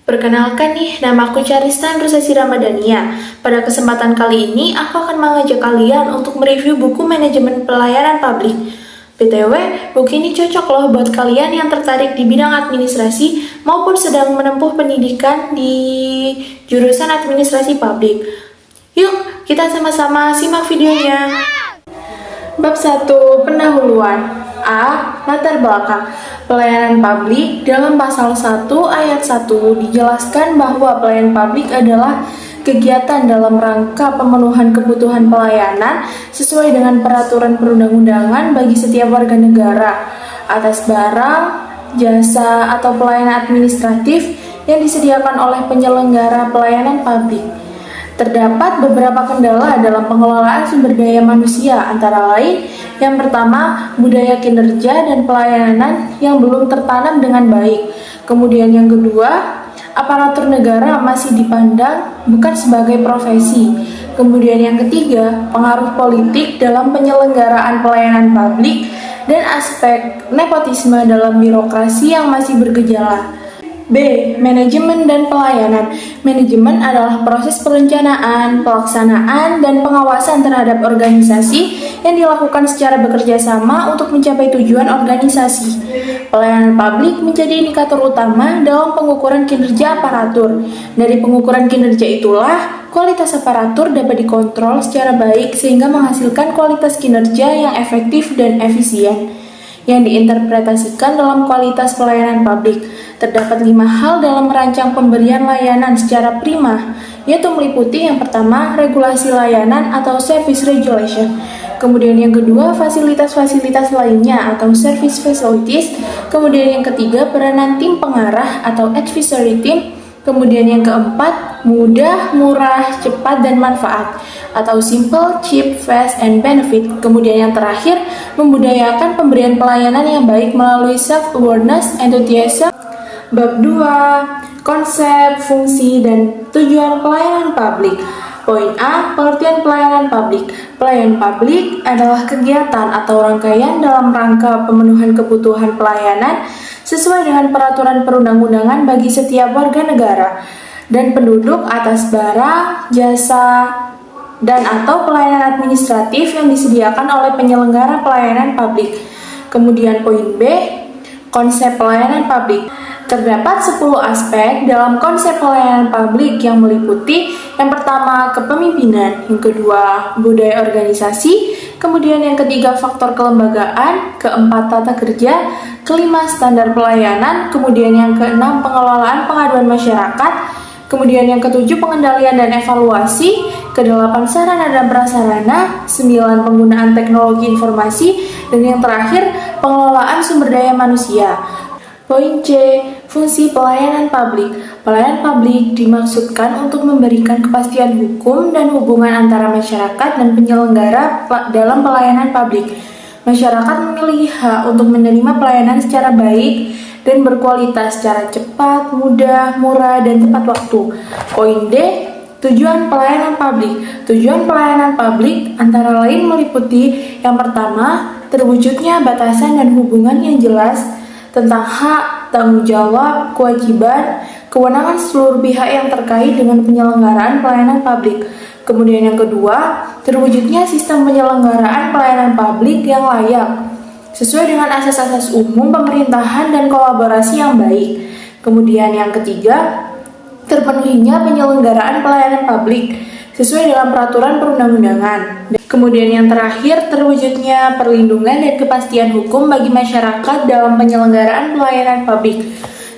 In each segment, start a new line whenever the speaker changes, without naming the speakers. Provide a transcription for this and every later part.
Perkenalkan nih, nama aku Charista Nursaisi Ramadhania. Pada kesempatan kali ini, aku akan mengajak kalian untuk mereview buku manajemen pelayanan publik. BTW, buku ini cocok loh buat kalian yang tertarik di bidang administrasi maupun sedang menempuh pendidikan di jurusan administrasi publik. Yuk, kita sama-sama simak videonya. Bab 1. Pendahuluan. A. Latar belakang. Pelayanan publik dalam pasal 1 ayat 1 dijelaskan bahwa pelayanan publik adalah kegiatan dalam rangka pemenuhan kebutuhan pelayanan sesuai dengan peraturan perundang-undangan bagi setiap warga negara atas barang, jasa, atau pelayanan administratif yang disediakan oleh penyelenggara pelayanan publik. Terdapat beberapa kendala dalam pengelolaan sumber daya manusia, antara lain yang pertama, budaya kinerja dan pelayanan yang belum tertanam dengan baik. Kemudian yang kedua, aparatur negara masih dipandang bukan sebagai profesi. Kemudian yang ketiga, pengaruh politik dalam penyelenggaraan pelayanan publik dan aspek nepotisme dalam birokrasi yang masih bergejala. B. Manajemen dan pelayanan. Manajemen adalah proses perencanaan, pelaksanaan, dan pengawasan terhadap organisasi yang dilakukan secara bekerja sama untuk mencapai tujuan organisasi. Pelayanan publik menjadi indikator utama dalam pengukuran kinerja aparatur. Dari pengukuran kinerja itulah, kualitas aparatur dapat dikontrol secara baik sehingga menghasilkan kualitas kinerja yang efektif dan efisien. Yang diinterpretasikan dalam kualitas pelayanan publik. Terdapat 5 hal dalam merancang pemberian layanan secara prima, yaitu meliputi yang pertama, regulasi layanan atau service regulation. Kemudian yang kedua, fasilitas-fasilitas lainnya atau service facilities. Kemudian yang ketiga, peranan tim pengarah atau advisory team. Kemudian yang keempat, mudah, murah, cepat, dan manfaat atau simple, cheap, fast, and benefit. Kemudian yang terakhir, membudayakan pemberian pelayanan yang baik melalui self-awareness, enthusiasm. Bab 2. Konsep, fungsi, dan tujuan pelayanan publik. Poin A. Pengertian pelayanan publik. Pelayanan publik adalah kegiatan atau rangkaian dalam rangka pemenuhan kebutuhan pelayanan sesuai dengan peraturan perundang-undangan bagi setiap warga negara dan penduduk atas barang, jasa, dan atau pelayanan administratif yang disediakan oleh penyelenggara pelayanan publik. Kemudian poin B. Konsep pelayanan publik. Terdapat 10 aspek dalam konsep pelayanan publik yang meliputi yang pertama, kepemimpinan, yang kedua, budaya organisasi, kemudian yang ketiga, faktor kelembagaan, keempat, tata kerja, kelima, standar pelayanan, kemudian yang keenam, pengelolaan pengaduan masyarakat, kemudian yang ketujuh, pengendalian dan evaluasi, kedelapan, sarana dan prasarana, 9, penggunaan teknologi informasi, dan yang terakhir, pengelolaan sumber daya manusia. Poin C. Fungsi pelayanan publik. Pelayanan publik dimaksudkan untuk memberikan kepastian hukum dan hubungan antara masyarakat dan penyelenggara dalam pelayanan publik. Masyarakat memiliki hak untuk menerima pelayanan secara baik dan berkualitas secara cepat, mudah, murah, dan tepat waktu. Poin D. Tujuan pelayanan publik. Tujuan pelayanan publik antara lain meliputi yang pertama, terwujudnya batasan dan hubungan yang jelas tentang hak, tanggung jawab, kewajiban, kewenangan seluruh pihak yang terkait dengan penyelenggaraan pelayanan publik. Kemudian yang kedua, terwujudnya sistem penyelenggaraan pelayanan publik yang layak, sesuai dengan asas-asas umum pemerintahan dan kolaborasi yang baik. Kemudian yang ketiga, terpenuhinya penyelenggaraan pelayanan publik, sesuai dengan peraturan perundang-undangan. Kemudian yang terakhir, terwujudnya perlindungan dan kepastian hukum bagi masyarakat dalam penyelenggaraan pelayanan publik.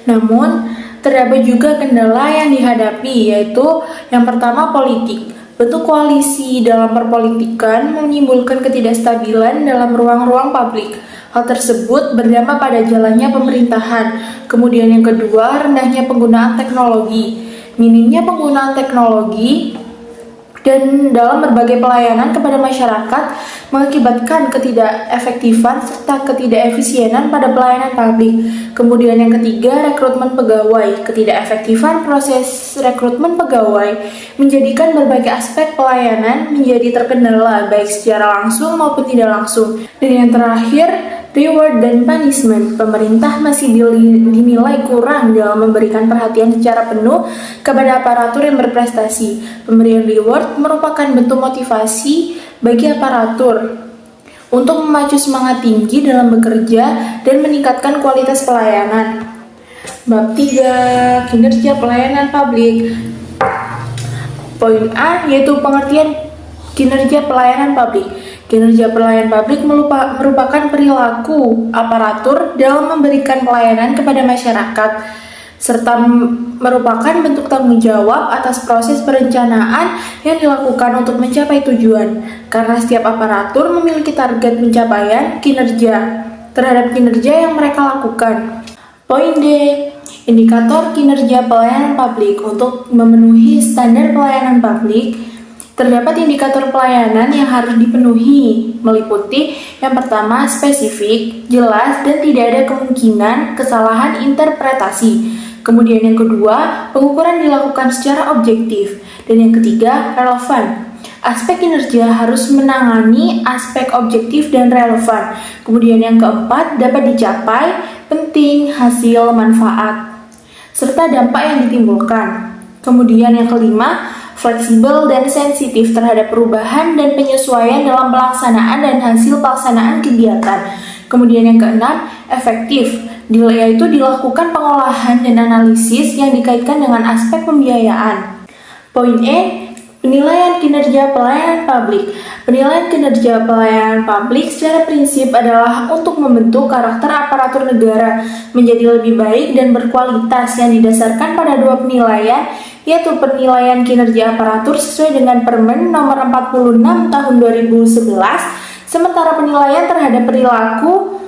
Namun, terdapat juga kendala yang dihadapi, yaitu yang pertama, politik. Bentuk koalisi dalam perpolitikan menimbulkan ketidakstabilan dalam ruang-ruang publik. Hal tersebut berdampak pada jalannya pemerintahan. Kemudian yang kedua, rendahnya penggunaan teknologi. Minimnya penggunaan teknologi dan dalam berbagai pelayanan kepada masyarakat mengakibatkan ketidakefektifan serta ketidakefisienan pada pelayanan publik. Kemudian yang ketiga, rekrutmen pegawai. Ketidakefektifan proses rekrutmen pegawai menjadikan berbagai aspek pelayanan menjadi terkendala baik secara langsung maupun tidak langsung. Dan yang terakhir, reward dan punishment. Pemerintah masih dinilai kurang dalam memberikan perhatian secara penuh kepada aparatur yang berprestasi. Pemberian reward merupakan bentuk motivasi bagi aparatur untuk memacu semangat tinggi dalam bekerja dan meningkatkan kualitas pelayanan. Bab 3. Kinerja pelayanan publik. Poin A yaitu pengertian kinerja pelayanan publik. Kinerja pelayanan publik merupakan perilaku aparatur dalam memberikan pelayanan kepada masyarakat, serta merupakan bentuk tanggung jawab atas proses perencanaan yang dilakukan untuk mencapai tujuan, karena setiap aparatur memiliki target pencapaian kinerja terhadap kinerja yang mereka lakukan. Poin D. Indikator kinerja pelayanan publik. Untuk memenuhi standar pelayanan publik, terdapat indikator pelayanan yang harus dipenuhi, meliputi yang pertama, spesifik, jelas, dan tidak ada kemungkinan kesalahan interpretasi. Kemudian yang kedua, pengukuran dilakukan secara objektif. Dan yang ketiga, relevan. Aspek kinerja harus menangani aspek objektif dan relevan. Kemudian yang keempat, dapat dicapai, penting, hasil, manfaat, serta dampak yang ditimbulkan. Kemudian yang kelima, fleksibel dan sensitif terhadap perubahan dan penyesuaian dalam pelaksanaan dan hasil pelaksanaan kegiatan. Kemudian yang keenam, efektif, yaitu dilakukan pengolahan dan analisis yang dikaitkan dengan aspek pembiayaan. Poin E, penilaian kinerja pelayanan publik. Penilaian kinerja pelayanan publik secara prinsip adalah untuk membentuk karakter aparatur negara menjadi lebih baik dan berkualitas yang didasarkan pada dua penilaian, yaitu penilaian kinerja aparatur sesuai dengan Permen Nomor 46 Tahun 2011, sementara penilaian terhadap perilaku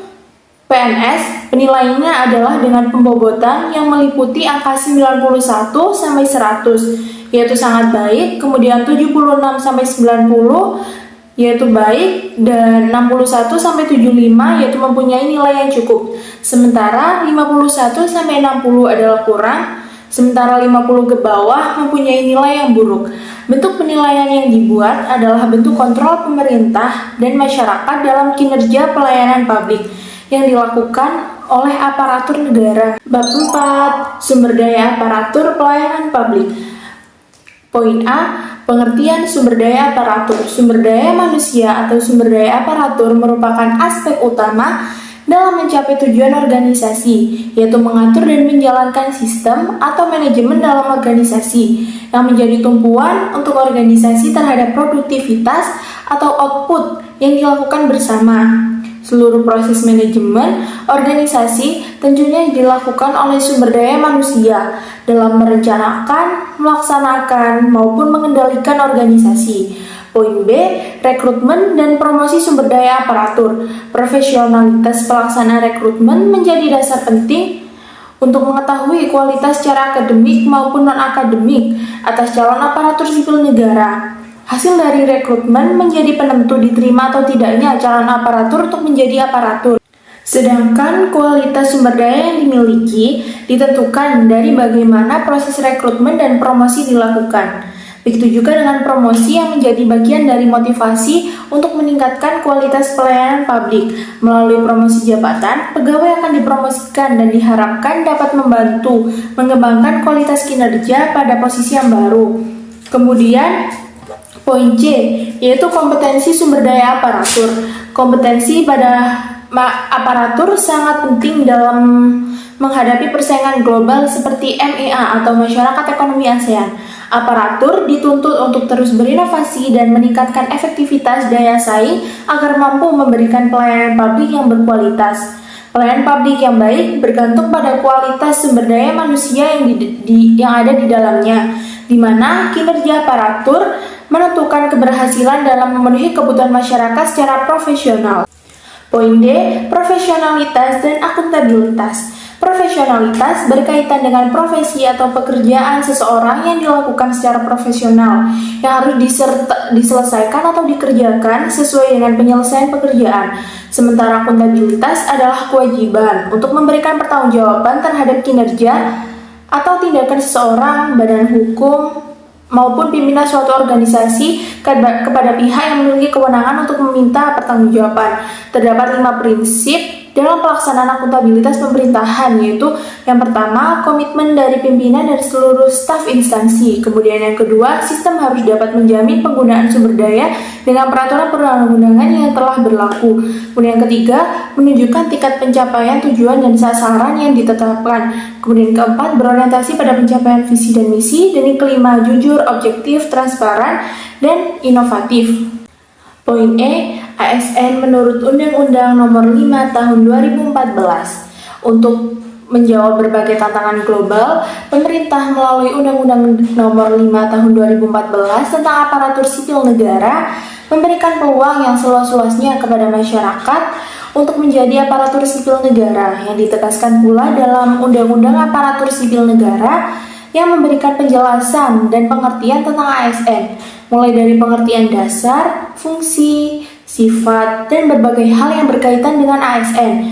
PNS penilaiannya adalah dengan pembobotan yang meliputi angka 91 sampai 100, yaitu sangat baik, kemudian 76 sampai 90 yaitu baik, dan 61 sampai 75 yaitu mempunyai nilai yang cukup. Sementara 51 sampai 60 adalah kurang, sementara 50 ke bawah mempunyai nilai yang buruk. Bentuk penilaian yang dibuat adalah bentuk kontrol pemerintah dan masyarakat dalam kinerja pelayanan publik yang dilakukan oleh aparatur negara. Bab 4. Sumber daya aparatur pelayanan publik. Poin A. Pengertian sumber daya aparatur. Sumber daya manusia atau sumber daya aparatur merupakan aspek utama dalam mencapai tujuan organisasi, yaitu mengatur dan menjalankan sistem atau manajemen dalam organisasi yang menjadi tumpuan untuk organisasi terhadap produktivitas atau output yang dilakukan bersama. Seluruh proses manajemen organisasi tentunya dilakukan oleh sumber daya manusia dalam merencanakan, melaksanakan, maupun mengendalikan organisasi. Poin B. Rekrutmen dan promosi sumber daya aparatur. Profesionalitas pelaksanaan rekrutmen menjadi dasar penting untuk mengetahui kualitas secara akademik maupun non-akademik atas calon aparatur sipil negara. Hasil dari rekrutmen menjadi penentu diterima atau tidaknya calon aparatur untuk menjadi aparatur. Sedangkan kualitas sumber daya yang dimiliki ditentukan dari bagaimana proses rekrutmen dan promosi dilakukan. Begitu juga dengan promosi yang menjadi bagian dari motivasi untuk meningkatkan kualitas pelayanan publik. Melalui promosi jabatan, pegawai akan dipromosikan dan diharapkan dapat membantu mengembangkan kualitas kinerja pada posisi yang baru. Kemudian, poin C, yaitu kompetensi sumber daya aparatur. Kompetensi pada aparatur sangat penting dalam menghadapi persaingan global seperti MEA atau Masyarakat Ekonomi ASEAN. Aparatur dituntut untuk terus berinovasi dan meningkatkan efektivitas daya saing agar mampu memberikan pelayanan publik yang berkualitas. Pelayanan publik yang baik bergantung pada kualitas sumber daya manusia yang ada di dalamnya, di mana kinerja aparatur menentukan keberhasilan dalam memenuhi kebutuhan masyarakat secara profesional. Poin D. Profesionalitas dan akuntabilitas. Profesionalitas berkaitan dengan profesi atau pekerjaan seseorang yang dilakukan secara profesional, yang harus diselesaikan atau dikerjakan sesuai dengan penyelesaian pekerjaan. Sementara akuntabilitas adalah kewajiban untuk memberikan pertanggungjawaban terhadap kinerja atau tindakan seseorang, badan hukum, maupun pimpinan suatu organisasi kepada pihak yang memiliki kewenangan untuk meminta pertanggungjawaban. Terdapat 5 prinsip dalam pelaksanaan akuntabilitas pemerintahan, yaitu yang pertama, komitmen dari pimpinan dan seluruh staf instansi. Kemudian yang kedua, sistem harus dapat menjamin penggunaan sumber daya dengan peraturan perundang-undangan yang telah berlaku. Kemudian yang ketiga, menunjukkan tingkat pencapaian tujuan dan sasaran yang ditetapkan. Kemudian yang keempat, berorientasi pada pencapaian visi dan misi. Dan yang kelima, jujur, objektif, transparan, dan inovatif. Poin E, ASN menurut Undang-Undang Nomor 5 Tahun 2014. Untuk menjawab berbagai tantangan global, pemerintah melalui Undang-Undang Nomor 5 Tahun 2014 tentang aparatur sipil negara memberikan peluang yang seluas-luasnya kepada masyarakat untuk menjadi aparatur sipil negara, yang ditegaskan pula dalam Undang-Undang Aparatur Sipil Negara yang memberikan penjelasan dan pengertian tentang ASN, mulai dari pengertian dasar, fungsi, sifat, dan berbagai hal yang berkaitan dengan ASN.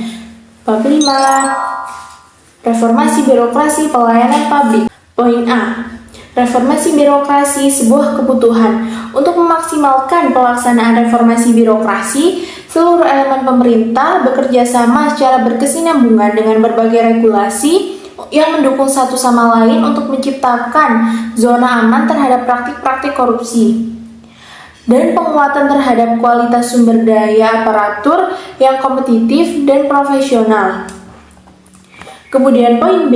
Bab 5. Reformasi birokrasi pelayanan publik. Poin A. Reformasi birokrasi sebuah kebutuhan. Untuk memaksimalkan pelaksanaan reformasi birokrasi, seluruh elemen pemerintah bekerja sama secara berkesinambungan dengan berbagai regulasi yang mendukung satu sama lain untuk menciptakan zona aman terhadap praktik-praktik korupsi dan penguatan terhadap kualitas sumber daya aparatur yang kompetitif dan profesional. Kemudian poin B,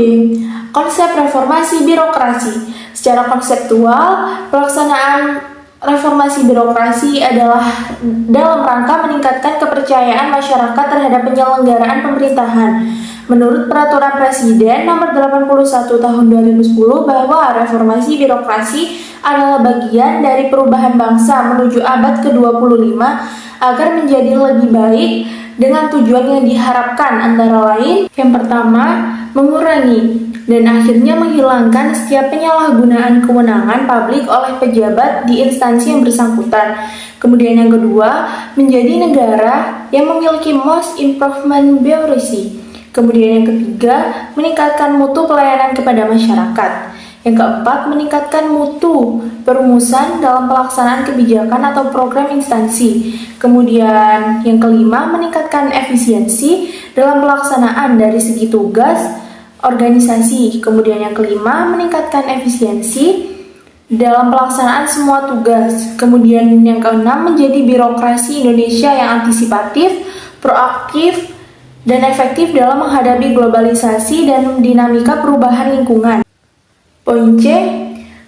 konsep reformasi birokrasi. Secara konseptual, pelaksanaan reformasi birokrasi adalah dalam rangka meningkatkan kepercayaan masyarakat terhadap penyelenggaraan pemerintahan. Menurut Peraturan Presiden Nomor 81 Tahun 2010 bahwa reformasi birokrasi adalah bagian dari perubahan bangsa menuju abad ke-25 agar menjadi lebih baik dengan tujuan yang diharapkan antara lain yang pertama, mengurangi dan akhirnya menghilangkan setiap penyalahgunaan kewenangan publik oleh pejabat di instansi yang bersangkutan. Kemudian yang kedua, menjadi negara yang memiliki most improvement bureaucracy. Kemudian yang ketiga, meningkatkan mutu pelayanan kepada masyarakat. Yang keempat, meningkatkan mutu perumusan dalam pelaksanaan kebijakan atau program instansi. Kemudian yang kelima, meningkatkan efisiensi dalam pelaksanaan dari segi tugas organisasi. Kemudian yang kelima, meningkatkan efisiensi dalam pelaksanaan semua tugas. Kemudian yang keenam, menjadi birokrasi Indonesia yang antisipatif, proaktif, dan efektif dalam menghadapi globalisasi dan dinamika perubahan lingkungan. Poin C,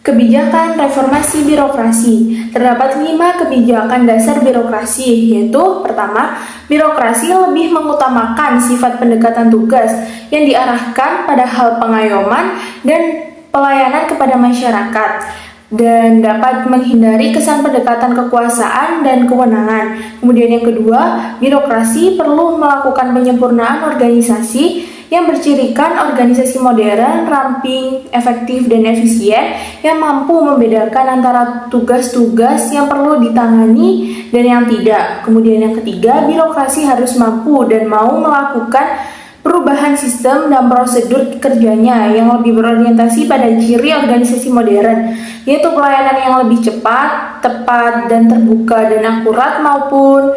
kebijakan reformasi birokrasi. Terdapat 5 kebijakan dasar birokrasi, yaitu pertama, birokrasi lebih mengutamakan sifat pendekatan tugas yang diarahkan pada hal pengayoman dan pelayanan kepada masyarakat dan dapat menghindari kesan pendekatan kekuasaan dan kewenangan. Kemudian yang kedua, birokrasi perlu melakukan penyempurnaan organisasi yang bercirikan organisasi modern, ramping, efektif, dan efisien yang mampu membedakan antara tugas-tugas yang perlu ditangani dan yang tidak. Kemudian yang ketiga, birokrasi harus mampu dan mau melakukan perubahan sistem dan prosedur kerjanya yang lebih berorientasi pada ciri organisasi modern, yaitu pelayanan yang lebih cepat, tepat, dan terbuka dan akurat maupun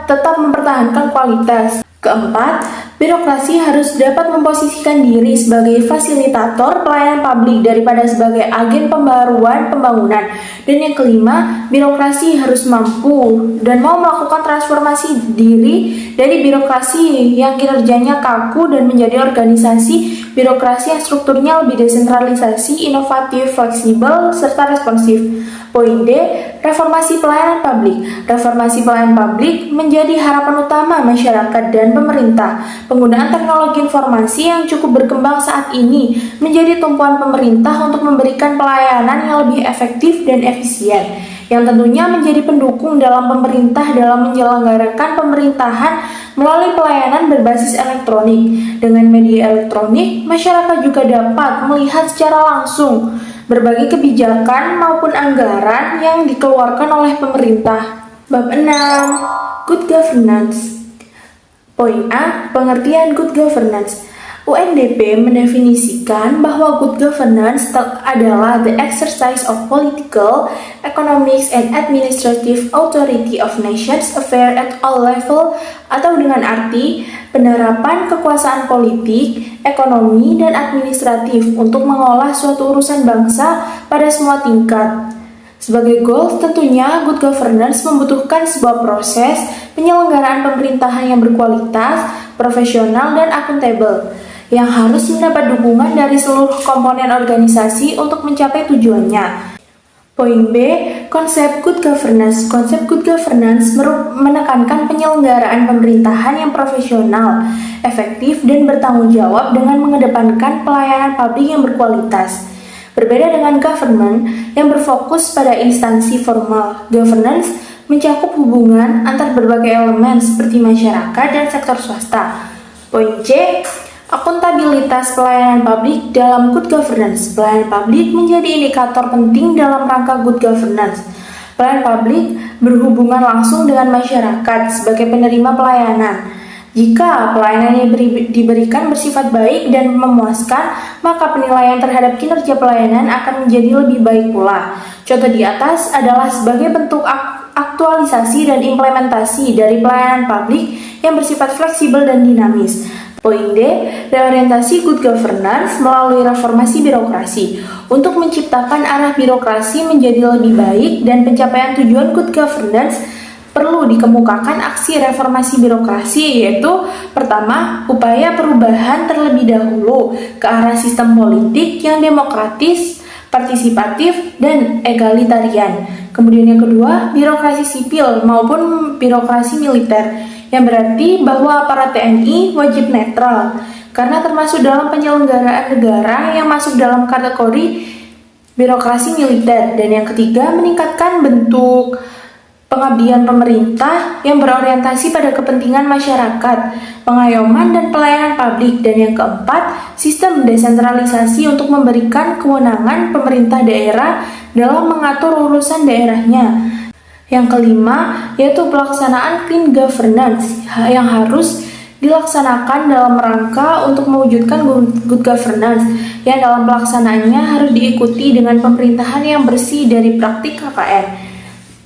tetap mempertahankan kualitas. Keempat, birokrasi harus dapat memposisikan diri sebagai fasilitator pelayanan publik daripada sebagai agen pembaruan pembangunan. Dan yang kelima, birokrasi harus mampu dan mau melakukan transformasi diri dari birokrasi yang kinerjanya kaku dan menjadi organisasi birokrasi yang strukturnya lebih desentralisasi, inovatif, fleksibel, serta responsif. Poin D, reformasi pelayanan publik. Reformasi pelayanan publik menjadi harapan utama masyarakat dan pemerintah. Penggunaan teknologi informasi yang cukup berkembang saat ini menjadi tumpuan pemerintah untuk memberikan pelayanan yang lebih efektif dan efisien, yang tentunya menjadi pendukung dalam pemerintah dalam menyelenggarakan pemerintahan melalui pelayanan berbasis elektronik. Dengan media elektronik, masyarakat juga dapat melihat secara langsung berbagai kebijakan maupun anggaran yang dikeluarkan oleh pemerintah. Bab 6. Good Governance. Poin A. Pengertian Good Governance. UNDP mendefinisikan bahwa good governance adalah the exercise of political, economic, and administrative authority of nations affairs at all level, atau dengan arti penerapan kekuasaan politik, ekonomi, dan administratif untuk mengolah suatu urusan bangsa pada semua tingkat. Sebagai goals, tentunya good governance membutuhkan sebuah proses penyelenggaraan pemerintahan yang berkualitas, profesional, dan akuntabel, yang harus mendapat dukungan dari seluruh komponen organisasi untuk mencapai tujuannya. Poin B, konsep good governance. Konsep good governance menekankan penyelenggaraan pemerintahan yang profesional, efektif, dan bertanggung jawab dengan mengedepankan pelayanan publik yang berkualitas. Berbeda dengan government yang berfokus pada instansi formal, governance mencakup hubungan antar berbagai elemen seperti masyarakat dan sektor swasta. Poin C, akuntabilitas pelayanan publik dalam good governance. Pelayanan publik menjadi indikator penting dalam rangka good governance. Pelayanan publik berhubungan langsung dengan masyarakat sebagai penerima pelayanan. Jika pelayanan yang diberikan bersifat baik dan memuaskan, maka penilaian terhadap kinerja pelayanan akan menjadi lebih baik pula. Contoh di atas adalah sebagai bentuk aktualisasi dan implementasi dari pelayanan publik yang bersifat fleksibel dan dinamis. Poin D, reorientasi good governance melalui reformasi birokrasi. Untuk menciptakan arah birokrasi menjadi lebih baik dan pencapaian tujuan good governance, perlu dikemukakan aksi reformasi birokrasi, yaitu pertama, upaya perubahan terlebih dahulu ke arah sistem politik yang demokratis, partisipatif, dan egalitarian. Kemudian yang kedua, birokrasi sipil maupun birokrasi militer, yang berarti bahwa aparat TNI wajib netral, karena termasuk dalam penyelenggaraan negara yang masuk dalam kategori birokrasi militer. Dan yang ketiga, meningkatkan bentuk pengabdian pemerintah yang berorientasi pada kepentingan masyarakat, pengayoman dan pelayanan publik. Dan yang keempat, sistem desentralisasi untuk memberikan kewenangan pemerintah daerah dalam mengatur urusan daerahnya. Yang kelima, yaitu pelaksanaan clean governance yang harus dilaksanakan dalam rangka untuk mewujudkan good governance, yang dalam pelaksanaannya harus diikuti dengan pemerintahan yang bersih dari praktik KKN.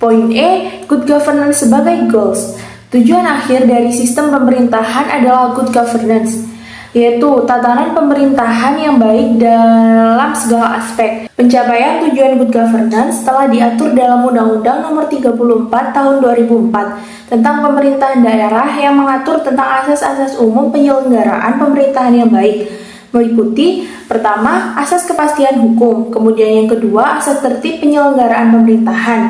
Poin E, good governance sebagai goals. Tujuan akhir dari sistem pemerintahan adalah good governance, yaitu tatanan pemerintahan yang baik dalam segala aspek. Pencapaian tujuan good governance telah diatur dalam Undang-Undang Nomor 34 Tahun 2004 tentang pemerintahan daerah yang mengatur tentang asas-asas umum penyelenggaraan pemerintahan yang baik, meliputi pertama, asas kepastian hukum, kemudian yang kedua, asas tertib penyelenggaraan pemerintahan,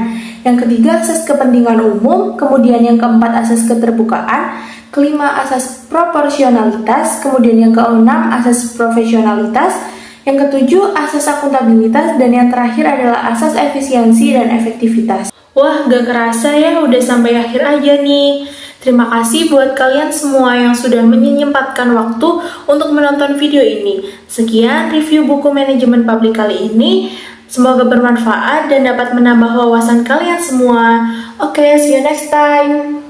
yang ketiga, asas kepentingan umum, kemudian yang keempat, asas keterbukaan, kelima, asas proporsionalitas, kemudian yang keenam, asas profesionalitas, yang ketujuh, asas akuntabilitas, dan yang terakhir adalah asas efisiensi dan efektivitas. Wah, gak kerasa ya udah sampai akhir aja nih. Terima kasih buat kalian semua yang sudah menyempatkan waktu untuk menonton video ini. Sekian review buku manajemen publik kali ini. Semoga bermanfaat dan dapat menambah wawasan kalian semua. Oke, see you next time.